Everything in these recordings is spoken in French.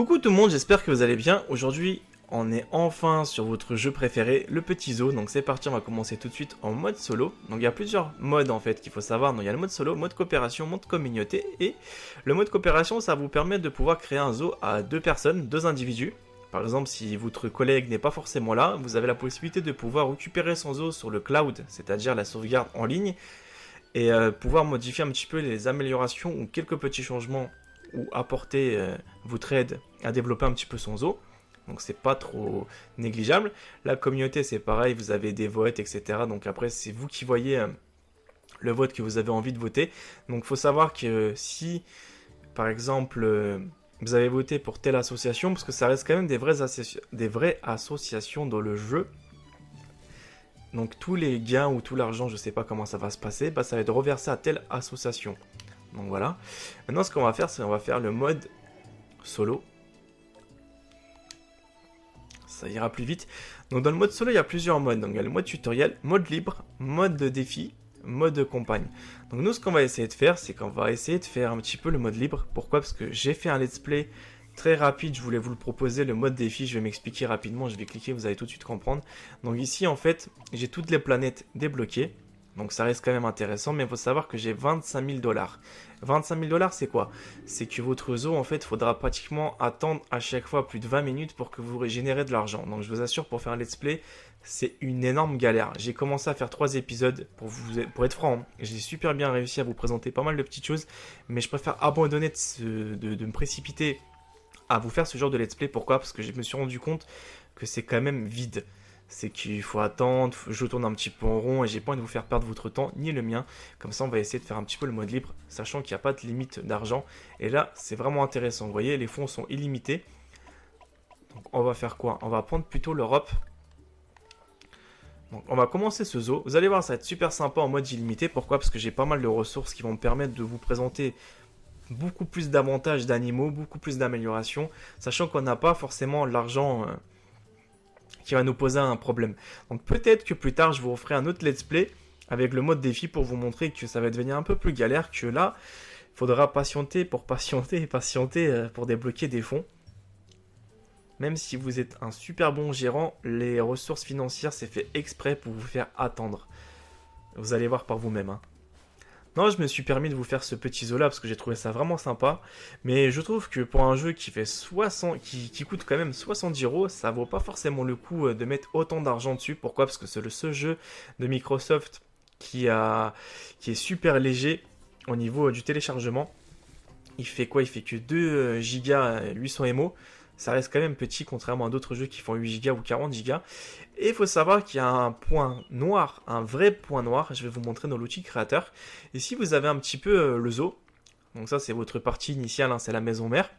Coucou tout le monde, j'espère que vous allez bien. Aujourd'hui, on est enfin sur votre jeu préféré, le petit zoo. Donc c'est parti, on va commencer tout de suite en mode solo. Donc il y a plusieurs modes en fait qu'il faut savoir. Donc il y a le mode solo, mode coopération, mode communauté. Et le mode coopération, ça vous permet de pouvoir créer un zoo à deux personnes, deux individus. Par exemple, si votre collègue n'est pas forcément là, vous avez la possibilité de pouvoir récupérer son zoo sur le cloud, c'est-à-dire la sauvegarde en ligne, et pouvoir modifier un petit peu les améliorations ou quelques petits changements ou apporter votre aide à développer un petit peu son zoo. Donc c'est pas trop négligeable. La communauté c'est pareil, vous avez des votes, etc. Donc après c'est vous qui voyez le vote que vous avez envie de voter. Donc il faut savoir que si par exemple vous avez voté pour telle association, parce que ça reste quand même des vraies associations dans le jeu. Donc tous les gains ou tout l'argent, je sais pas comment ça va se passer, bah, ça va être reversé à telle association. Donc voilà. Maintenant ce qu'on va faire, c'est on va faire le mode solo. Ça ira plus vite. Donc dans le mode solo, il y a plusieurs modes. Donc il y a le mode tutoriel, mode libre, mode de défi, mode de campagne. Donc nous ce qu'on va essayer de faire, c'est qu'on va essayer de faire un petit peu le mode libre. Pourquoi? Parce que j'ai fait un let's play très rapide, je voulais vous le proposer, le mode défi, je vais m'expliquer rapidement, je vais cliquer, vous allez tout de suite comprendre. Donc ici en fait, j'ai toutes les planètes débloquées. Donc ça reste quand même intéressant, mais il faut savoir que j'ai 25 000 $. 25 000 $, c'est quoi? C'est que votre zoo, en fait, il faudra pratiquement attendre à chaque fois plus de 20 minutes pour que vous régénérez de l'argent. Donc je vous assure, pour faire un let's play, c'est une énorme galère. J'ai commencé à faire 3 épisodes, pour être franc, hein. J'ai super bien réussi à vous présenter pas mal de petites choses, mais je préfère abandonner de me précipiter à vous faire ce genre de let's play. Pourquoi? Parce que je me suis rendu compte que c'est quand même vide. C'est qu'il faut attendre, je tourne un petit peu en rond et j'ai pas envie de vous faire perdre votre temps ni le mien. Comme ça on va essayer de faire un petit peu le mode libre, sachant qu'il n'y a pas de limite d'argent. Et là c'est vraiment intéressant, vous voyez les fonds sont illimités. Donc on va faire quoi? On va prendre plutôt l'Europe. Donc on va commencer ce zoo, vous allez voir ça va être super sympa en mode illimité. Pourquoi? Parce que j'ai pas mal de ressources qui vont me permettre de vous présenter beaucoup plus d'avantages d'animaux, beaucoup plus d'améliorations. Sachant qu'on n'a pas forcément l'argent... qui va nous poser un problème. Donc peut-être que plus tard je vous referai un autre let's play avec le mode défi pour vous montrer que ça va devenir un peu plus galère, que là il faudra patienter pour pour débloquer des fonds. Même si vous êtes un super bon gérant, les ressources financières c'est fait exprès pour vous faire attendre. Vous allez voir par vous-même, hein. Non, je me suis permis de vous faire ce petit zoo là parce que j'ai trouvé ça vraiment sympa. Mais je trouve que pour un jeu qui fait 60, qui coûte quand même 70 €, ça vaut pas forcément le coup de mettre autant d'argent dessus. Pourquoi? Parce que c'est le seul jeu de Microsoft qui est super léger au niveau du téléchargement. Il fait quoi? Il fait que 2 Go 800 MO. Ça reste quand même petit contrairement à d'autres jeux qui font 8 Go ou 40 Go. Et il faut savoir qu'il y a un point noir, un vrai point noir. Je vais vous montrer dans l'outil créateur. Ici vous avez un petit peu le zoo. Donc ça c'est votre partie initiale, hein, c'est la maison mère.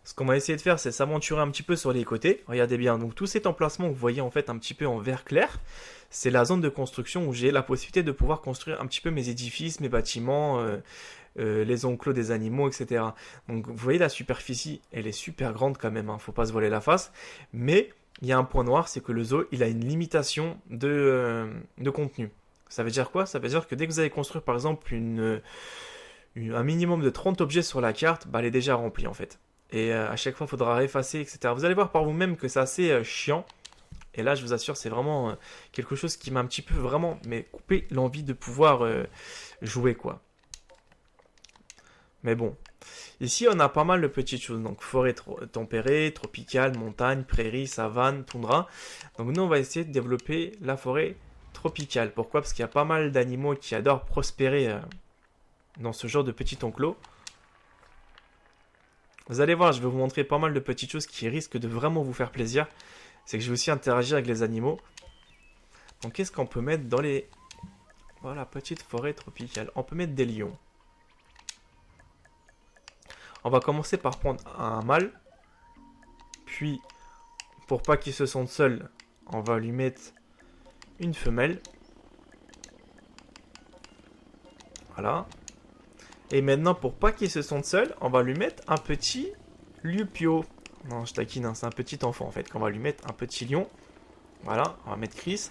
Ce qu'on va essayer de faire, c'est s'aventurer un petit peu sur les côtés. Regardez bien, donc tout cet emplacement que vous voyez en fait un petit peu en vert clair, c'est la zone de construction où j'ai la possibilité de pouvoir construire un petit peu mes édifices, mes bâtiments, les enclos des animaux, etc. Donc vous voyez la superficie, elle est super grande quand même, hein, faut pas se voiler la face. Mais il y a un point noir, c'est que le zoo, il a une limitation de contenu. Ça veut dire quoi? Ça veut dire que dès que vous allez construire par exemple un minimum de 30 objets sur la carte, bah, elle est déjà remplie en fait. Et à chaque fois, il faudra effacer, etc. Vous allez voir par vous-même que c'est assez chiant. Et là, je vous assure, c'est vraiment quelque chose qui m'a un petit peu vraiment coupé l'envie de pouvoir jouer, quoi. Mais bon, ici, on a pas mal de petites choses. Donc, forêt tempérée, tropicale, montagne, prairie, savane, toundra. Donc, nous, on va essayer de développer la forêt tropicale. Pourquoi? Parce qu'il y a pas mal d'animaux qui adorent prospérer dans ce genre de petit enclos. Vous allez voir, je vais vous montrer pas mal de petites choses qui risquent de vraiment vous faire plaisir. C'est que je vais aussi interagir avec les animaux. Donc qu'est-ce qu'on peut mettre dans les... Voilà, petite forêt tropicale. On peut mettre des lions. On va commencer par prendre un mâle. Puis, pour pas qu'il se sente seul, on va lui mettre une femelle. Voilà. Et maintenant, pour pas qu'il se sente seul, on va lui mettre un petit Lupio. Non, je taquine, hein, c'est un petit enfant en fait. Qu'on va lui mettre un petit lion. Voilà, on va mettre Chris.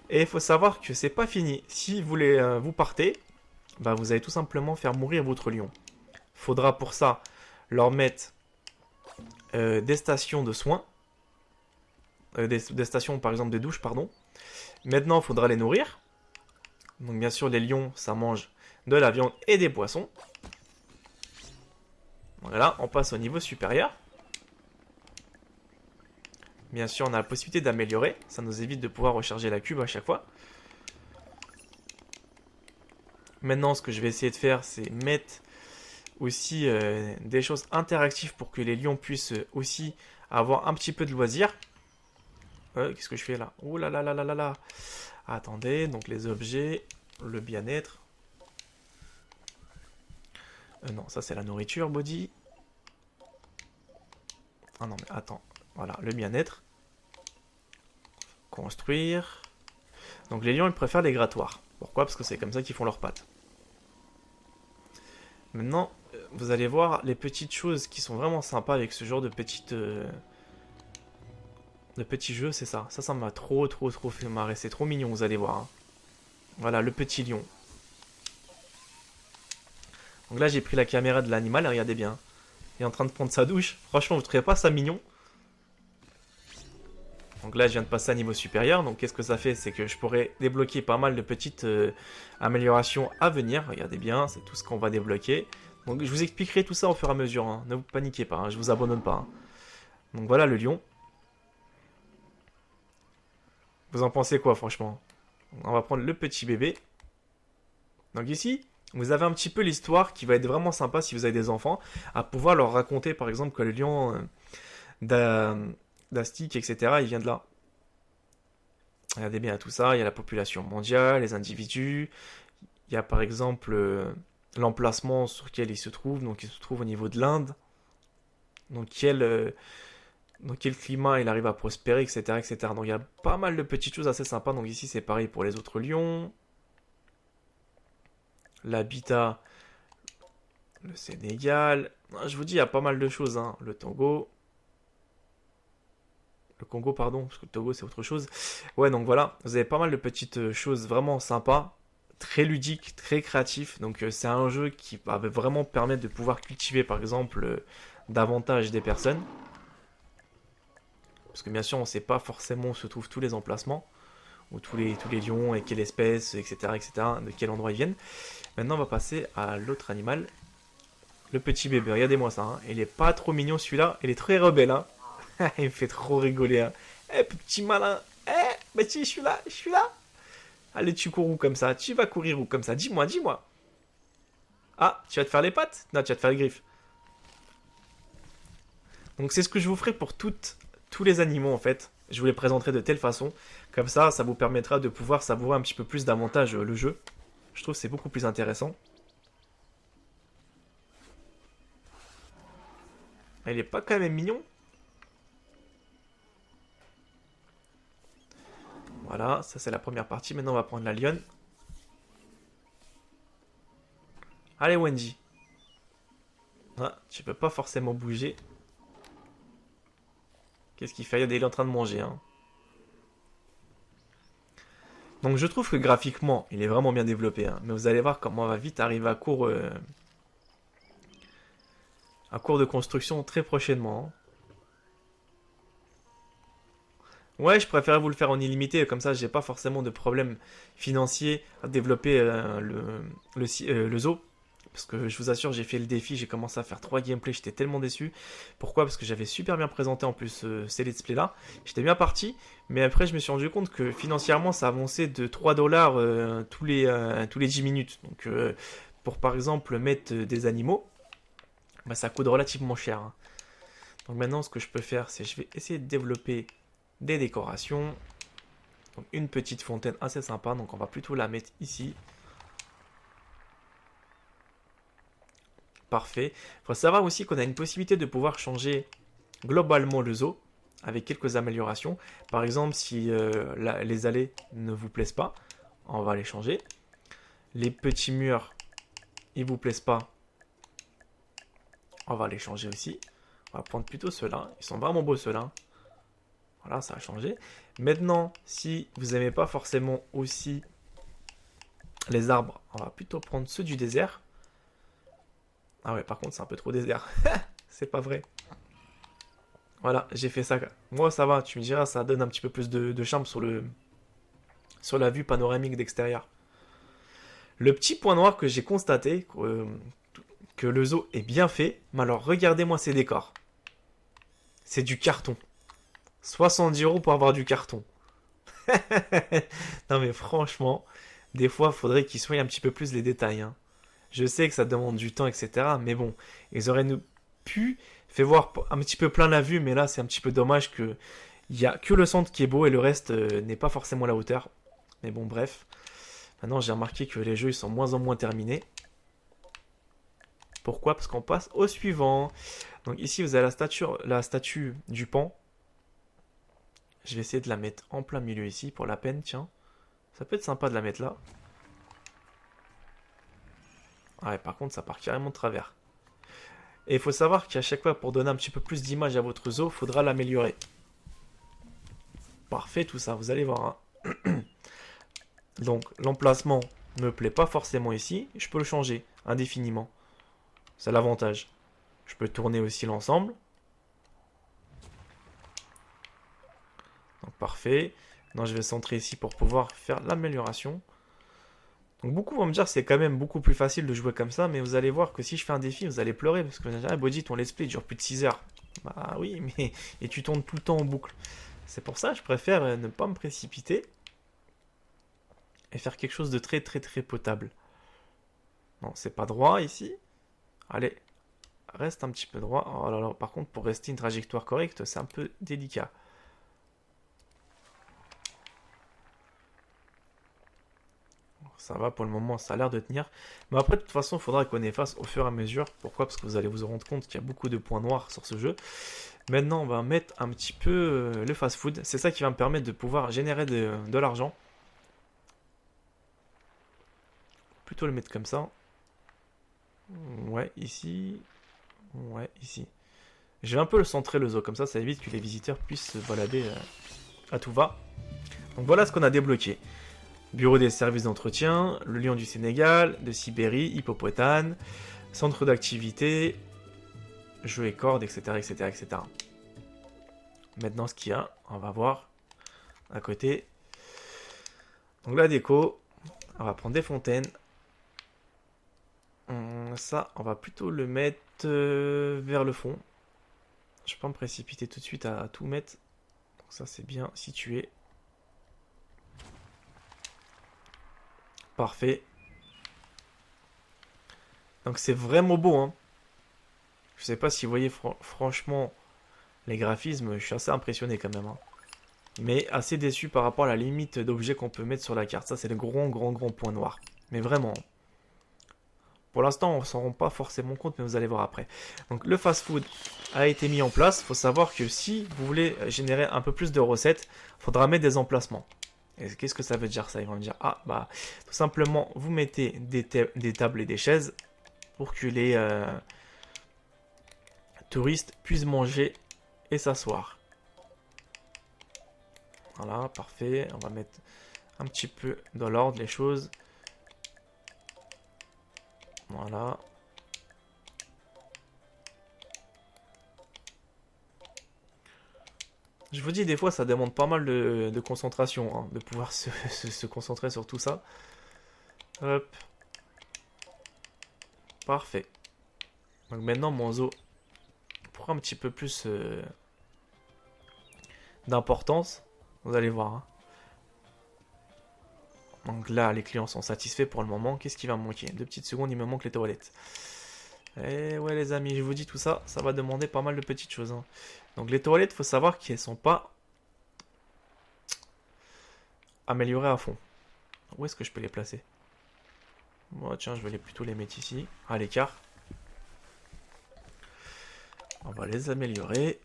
Et il faut savoir que c'est pas fini. Si vous partez, bah, vous allez tout simplement faire mourir votre lion. Faudra pour ça leur mettre des stations de soins. Des stations par exemple de douche, pardon. Maintenant, il faudra les nourrir. Donc bien sûr, les lions, ça mange de la viande et des poissons. Voilà, on passe au niveau supérieur. Bien sûr, on a la possibilité d'améliorer. Ça nous évite de pouvoir recharger la cube à chaque fois. Maintenant, ce que je vais essayer de faire, c'est mettre aussi des choses interactives pour que les lions puissent aussi avoir un petit peu de loisirs. Qu'est-ce que je fais là? Oh là là là là là là. Attendez, donc les objets, le bien-être. Non, ça c'est la nourriture, body. Ah non, mais attends. Voilà, le bien-être. Construire. Donc les lions, ils préfèrent les grattoirs. Pourquoi? Parce que c'est comme ça qu'ils font leurs pattes. Maintenant, vous allez voir les petites choses qui sont vraiment sympas avec ce genre de petites... de petits jeux, c'est ça. Ça m'a trop fait marrer. C'est trop mignon, vous allez voir. Hein. Voilà, le petit lion. Donc là, j'ai pris la caméra de l'animal, regardez bien. Il est en train de prendre sa douche. Franchement, vous trouvez pas ça mignon? Donc là, je viens de passer à niveau supérieur. Donc qu'est-ce que ça fait? C'est que je pourrais débloquer pas mal de petites améliorations à venir. Regardez bien, c'est tout ce qu'on va débloquer. Donc je vous expliquerai tout ça au fur et à mesure. Hein. Ne vous paniquez pas, hein, je vous abandonne pas. Hein. Donc voilà le lion. Vous en pensez quoi, franchement? On va prendre le petit bébé. Donc ici, vous avez un petit peu l'histoire qui va être vraiment sympa si vous avez des enfants, à pouvoir leur raconter par exemple que le lion d'Astic, etc., il vient de là. Regardez bien tout ça, il y a la population mondiale, les individus, il y a par exemple l'emplacement sur lequel il se trouve, donc il se trouve au niveau de l'Inde, donc dans quel climat il arrive à prospérer, etc., etc. Donc il y a pas mal de petites choses assez sympas, donc ici c'est pareil pour les autres lions. L'habitat, le Sénégal. Je vous dis, il y a pas mal de choses. Hein. Le Togo. Le Congo, pardon, parce que le Togo, c'est autre chose. Ouais, donc voilà, vous avez pas mal de petites choses vraiment sympas, très ludiques, très créatifs. Donc c'est un jeu qui va vraiment permettre de pouvoir cultiver, par exemple, davantage des personnes. Parce que bien sûr, on ne sait pas forcément où se trouvent tous les emplacements, ou tous les lions, et quelle espèce, etc., etc., de quel endroit ils viennent. Maintenant, on va passer à l'autre animal. Le petit bébé, regardez-moi ça. Hein. Il est pas trop mignon celui-là. Il est très rebelle. Hein. Il me fait trop rigoler. Hein. Eh, petit malin. Eh, mais si, je suis là, je suis là. Allez, tu cours où comme ça? Tu vas courir où comme ça? Dis-moi, dis-moi. Ah, tu vas te faire les pattes? Non, tu vas te faire les griffes. Donc c'est ce que je vous ferai pour tous les animaux en fait. Je vous les présenterai de telle façon. Comme ça vous permettra de pouvoir savourer un petit peu plus davantage le jeu. Je trouve que c'est beaucoup plus intéressant. Il est pas quand même mignon? Voilà, ça c'est la première partie. Maintenant on va prendre la lionne. Allez Wendy. Ah, tu peux pas forcément bouger. Qu'est-ce qu'il fait? Il est en train de manger. Hein. Donc je trouve que graphiquement, il est vraiment bien développé. Hein. Mais vous allez voir comment on va vite arriver à court de construction très prochainement. Hein. Ouais, je préférais vous le faire en illimité, comme ça j'ai pas forcément de problème financier à développer le zoo. Parce que je vous assure, j'ai fait le défi, j'ai commencé à faire 3 gameplays, j'étais tellement déçu. Pourquoi? Parce que j'avais super bien présenté en plus ces let's play là. J'étais bien parti, mais après je me suis rendu compte que financièrement ça avançait de 3 dollars tous les 10 minutes. Donc pour par exemple mettre des animaux, bah, ça coûte relativement cher. Hein. Donc maintenant ce que je peux faire, c'est je vais essayer de développer des décorations. Donc une petite fontaine assez sympa, donc on va plutôt la mettre ici. Parfait. Il faut savoir aussi qu'on a une possibilité de pouvoir changer globalement le zoo avec quelques améliorations. Par exemple, si les allées ne vous plaisent pas, on va les changer. Les petits murs, ils vous plaisent pas, on va les changer aussi. On va prendre plutôt ceux-là. Ils sont vraiment beaux ceux-là. Voilà, ça a changé. Maintenant, si vous n'aimez pas forcément aussi les arbres, on va plutôt prendre ceux du désert. Ah ouais, par contre, c'est un peu trop désert. C'est pas vrai. Voilà, j'ai fait ça. Moi, ça va, tu me diras, ça donne un petit peu plus de charme sur la vue panoramique d'extérieur. Le petit point noir que j'ai constaté, que le zoo est bien fait, mais alors regardez-moi ces décors. C'est du carton. 70 € pour avoir du carton. Non mais franchement, des fois, il faudrait qu'ils soient un petit peu plus les détails, hein. Je sais que ça demande du temps, etc. Mais bon, ils auraient pu faire voir un petit peu plein la vue, mais là, c'est un petit peu dommage que il y a que le centre qui est beau et le reste n'est pas forcément à la hauteur. Mais bon, bref. Maintenant, j'ai remarqué que les jeux ils sont moins en moins terminés. Pourquoi? Parce qu'on passe au suivant. Donc ici, vous avez la statue du pan. Je vais essayer de la mettre en plein milieu ici, pour la peine, tiens. Ça peut être sympa de la mettre là. Ah ouais, par contre, ça part carrément de travers. Et il faut savoir qu'à chaque fois, pour donner un petit peu plus d'image à votre zoo, il faudra l'améliorer. Parfait, tout ça, vous allez voir, hein. Donc, l'emplacement ne me plaît pas forcément ici. Je peux le changer indéfiniment. C'est l'avantage. Je peux tourner aussi l'ensemble. Donc, parfait. Non, je vais centrer ici pour pouvoir faire l'amélioration. Donc, beaucoup vont me dire que c'est quand même beaucoup plus facile de jouer comme ça. Mais vous allez voir que si je fais un défi, vous allez pleurer. Parce que vous allez dire, ah, Bodhi, ton let's play dure plus de 6 heures. Bah oui, mais... Et tu tournes tout le temps en boucle. C'est pour ça que je préfère ne pas me précipiter. Et faire quelque chose de très très très potable. Non, c'est pas droit ici. Allez, reste un petit peu droit. Oh là là, par contre, pour rester une trajectoire correcte, c'est un peu délicat. Ça va pour le moment, ça a l'air de tenir. Mais après, de toute façon, il faudra qu'on efface au fur et à mesure. Pourquoi? Parce que vous allez vous rendre compte qu'il y a beaucoup de points noirs sur ce jeu. Maintenant, on va mettre un petit peu le fast-food. C'est ça qui va me permettre de pouvoir générer de l'argent. Plutôt le mettre comme ça. Ouais, ici. Ouais, ici. Je vais un peu le centrer le zoo, comme ça évite que les visiteurs puissent se balader à tout va. Donc voilà ce qu'on a débloqué. Bureau des services d'entretien, le lion du Sénégal, de Sibérie, hippopotame, centre d'activité, jeux et cordes, etc., etc., etc. Maintenant, ce qu'il y a, on va voir à côté. Donc la déco, on va prendre des fontaines. Ça, on va plutôt le mettre vers le fond. Je ne vais pas me précipiter tout de suite à tout mettre. Donc ça, c'est bien situé. Parfait. Donc c'est vraiment beau, hein. Je sais pas si vous voyez franchement les graphismes, je suis assez impressionné quand même, hein. Mais assez déçu par rapport à la limite d'objets qu'on peut mettre sur la carte. Ça, c'est le grand point noir. Mais vraiment. Pour l'instant, on s'en rend pas forcément compte, mais vous allez voir après. Donc le fast-food a été mis en place. Il faut savoir que si vous voulez générer un peu plus de recettes, il faudra mettre des emplacements. Et qu'est-ce que ça veut dire ça? Ils vont me dire, ah bah tout simplement vous mettez des tables et des chaises pour que les touristes puissent manger et s'asseoir. Voilà, parfait. On va mettre un petit peu dans l'ordre les choses. Voilà. Je vous dis, des fois, ça demande pas mal de concentration, hein, de pouvoir se concentrer sur tout ça. Hop. Parfait. Donc maintenant, mon zoo prend un petit peu plus d'importance. Vous allez voir, hein. Donc là, les clients sont satisfaits pour le moment. Qu'est-ce qui va me manquer? 2 petites secondes, il me manque les toilettes. Et ouais, les amis, je vous dis tout ça, ça va demander pas mal de petites choses, hein. Donc les toilettes, il faut savoir qu'elles sont pas améliorées à fond. Où est-ce que je peux les placer? Bon, tiens, je vais plutôt les mettre ici, à l'écart. On va les améliorer.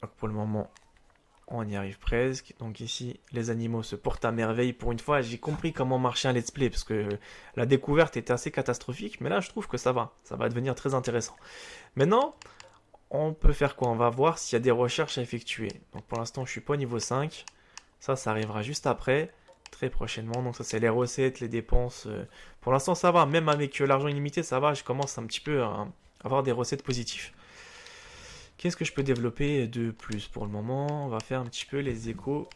Donc pour le moment, on y arrive presque. Donc ici, les animaux se portent à merveille. Pour une fois, j'ai compris comment marchait un let's play. Parce que la découverte était assez catastrophique. Mais là, je trouve que ça va. Ça va devenir très intéressant. Maintenant, on peut faire quoi? On va voir s'il y a des recherches à effectuer. Donc pour l'instant, je suis pas au niveau 5. Ça arrivera juste après. Très prochainement. Donc ça, c'est les recettes, les dépenses. Pour l'instant, ça va. Même avec l'argent illimité, ça va. Je commence un petit peu à avoir des recettes positives. Qu'est-ce que je peux développer de plus pour le moment? On va faire un petit peu les échos.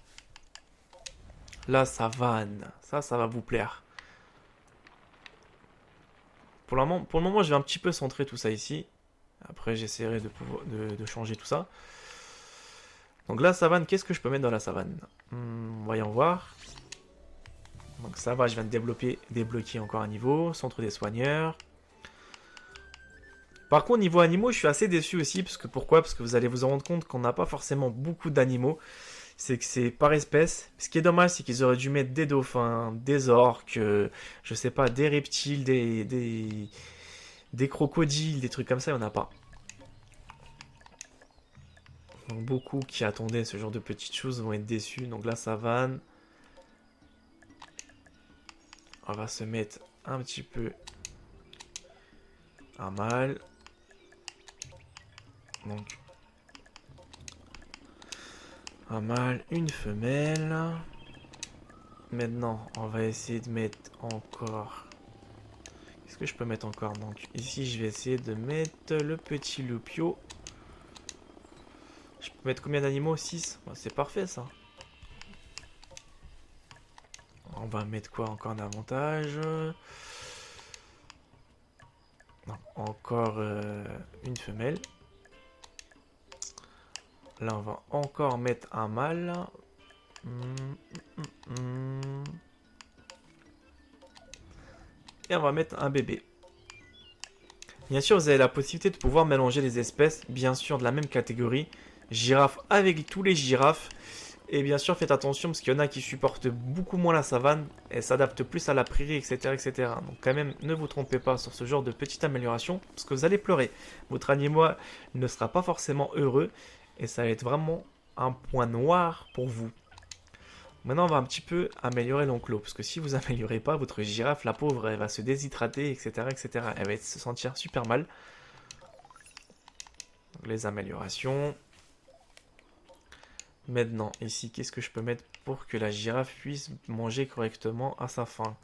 La savane. Ça va vous plaire. Pour le moment, je vais un petit peu centrer tout ça ici. Après, j'essaierai de changer tout ça. Donc la savane, qu'est-ce que je peux mettre dans la savane? Voyons voir. Donc ça va, je viens de débloquer encore un niveau. Centre des soigneurs. Par contre, niveau animaux, je suis assez déçu aussi. Pourquoi? Parce que vous allez vous en rendre compte qu'on n'a pas forcément beaucoup d'animaux. C'est que c'est par espèce. Ce qui est dommage, c'est qu'ils auraient dû mettre des dauphins, des orques, je sais pas, des reptiles, des crocodiles, des trucs comme ça, il n'y en a pas. Donc beaucoup qui attendaient ce genre de petites choses vont être déçus. Donc la savane. On va se mettre un petit peu un mâle. Donc un mâle, une femelle. Maintenant, on va essayer de mettre encore... Qu'est-ce que je peux mettre encore? Donc ici, je vais essayer de mettre le petit loupio. Je peux mettre combien d'animaux? 6. Bon, c'est parfait ça. On va mettre quoi encore davantage? Non, encore une femelle. Là, on va encore mettre un mâle. Et on va mettre un bébé. Bien sûr, vous avez la possibilité de pouvoir mélanger les espèces, bien sûr de la même catégorie. Girafe avec tous les girafes. Et bien sûr, faites attention parce qu'il y en a qui supportent beaucoup moins la savane et s'adaptent plus à la prairie, etc., etc. Donc quand même, ne vous trompez pas sur ce genre de petite amélioration parce que vous allez pleurer. Votre animal ne sera pas forcément heureux et ça va être vraiment un point noir pour vous. Maintenant, on va un petit peu améliorer l'enclos parce que si vous améliorez pas, votre girafe, la pauvre, elle va se déshydrater, etc., etc. Elle va se sentir super mal. Donc, les améliorations. Maintenant, ici, qu'est-ce que je peux mettre pour que la girafe puisse manger correctement à sa faim?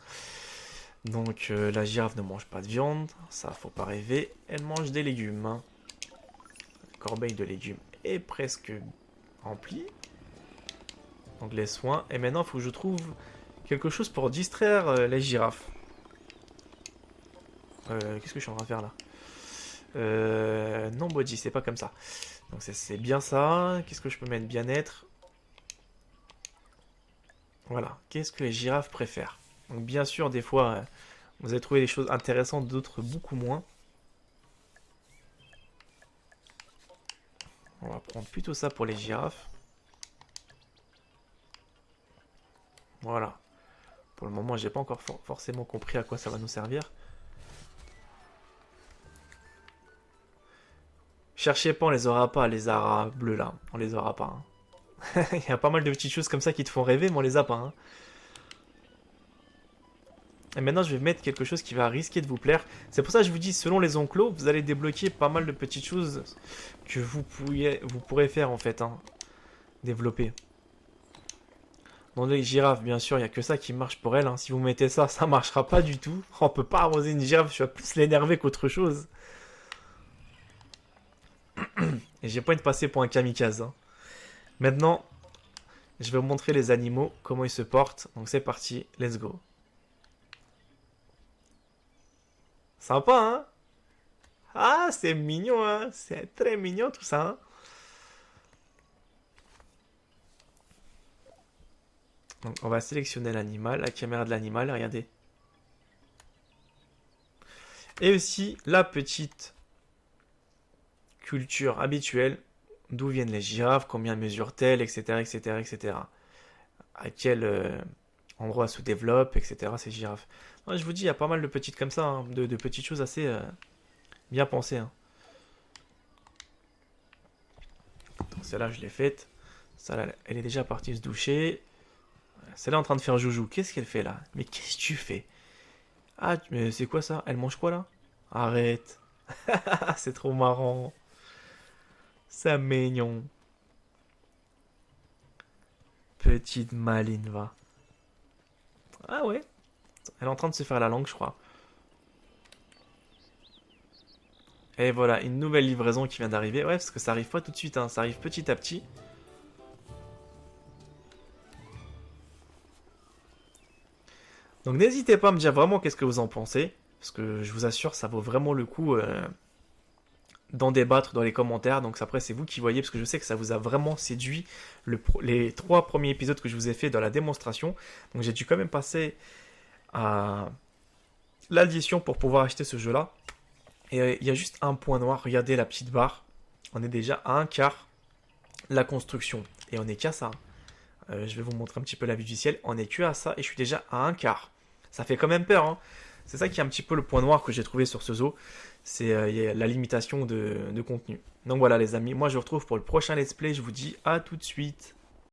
Donc, la girafe ne mange pas de viande, ça, faut pas rêver. Elle mange des légumes. La corbeille de légumes est presque remplie. Donc, les soins. Et maintenant, il faut que je trouve quelque chose pour distraire les girafes. Qu'est-ce que je suis en train de faire là? Non, body, c'est pas comme ça. Donc c'est bien ça. Qu'est-ce que je peux mettre? Bien-être. Voilà. Qu'est-ce que les girafes préfèrent? Donc bien sûr, des fois, vous allez trouver des choses intéressantes, d'autres beaucoup moins. On va prendre plutôt ça pour les girafes. Voilà. Pour le moment, j'ai pas encore forcément compris à quoi ça va nous servir. Cherchez pas, on les aura pas, les aras bleus là. On les aura pas. Hein. Il y a pas mal de petites choses comme ça qui te font rêver, mais on les a pas. Hein. Et maintenant, je vais mettre quelque chose qui va risquer de vous plaire. C'est pour ça que je vous dis, selon les enclos, vous allez débloquer pas mal de petites choses que vous pourrez faire en fait. Hein. Développer. Dans les girafes, bien sûr, il n'y a que ça qui marche pour elles. Hein. Si vous mettez ça, ça marchera pas du tout. On peut pas arroser une girafe, je vais plus l'énerver qu'autre chose. Et j'ai pas envie de passer pour un kamikaze. Hein. Maintenant, je vais vous montrer les animaux, comment ils se portent. Donc c'est parti, let's go. Sympa, hein? Ah, c'est mignon, hein? C'est très mignon tout ça, hein? Donc on va sélectionner l'animal, la caméra de l'animal, regardez. Et aussi la petite culture habituelle, d'où viennent les girafes, combien mesurent-elles, etc., etc., etc. À quel endroit se développent, etc., ces girafes. Moi, je vous dis, il y a pas mal de petites comme ça, hein, de petites choses assez bien pensées. Hein. Donc celle-là, je l'ai faite. Celle-là, elle est déjà partie se doucher. Celle-là en train de faire joujou. Qu'est-ce qu'elle fait là? Mais qu'est-ce que tu fais? Ah, mais c'est quoi ça? Elle mange quoi là? Arrête. C'est trop marrant. C'est mignon. Petite maline, va. Ah ouais. Elle est en train de se faire la langue, je crois. Et voilà, une nouvelle livraison qui vient d'arriver. Ouais, parce que ça arrive pas tout de suite, hein, ça arrive petit à petit. Donc n'hésitez pas à me dire vraiment qu'est-ce que vous en pensez. Parce que je vous assure, ça vaut vraiment le coup d'en débattre dans les commentaires. Donc après, c'est vous qui voyez, parce que je sais que ça vous a vraiment séduit les 3 premiers épisodes que je vous ai fait dans la démonstration. Donc j'ai dû quand même passer à l'addition pour pouvoir acheter ce jeu-là. Et il y a juste un point noir, regardez la petite barre. On est déjà à un quart la construction. Et on est qu'à ça. Je vais vous montrer un petit peu la vue du ciel. On est que à ça et je suis déjà à un quart. Ça fait quand même peur, hein. C'est ça qui est un petit peu le point noir que j'ai trouvé sur ce zoo. C'est la limitation de contenu. Donc voilà les amis, moi je vous retrouve pour le prochain let's play. Je vous dis à tout de suite.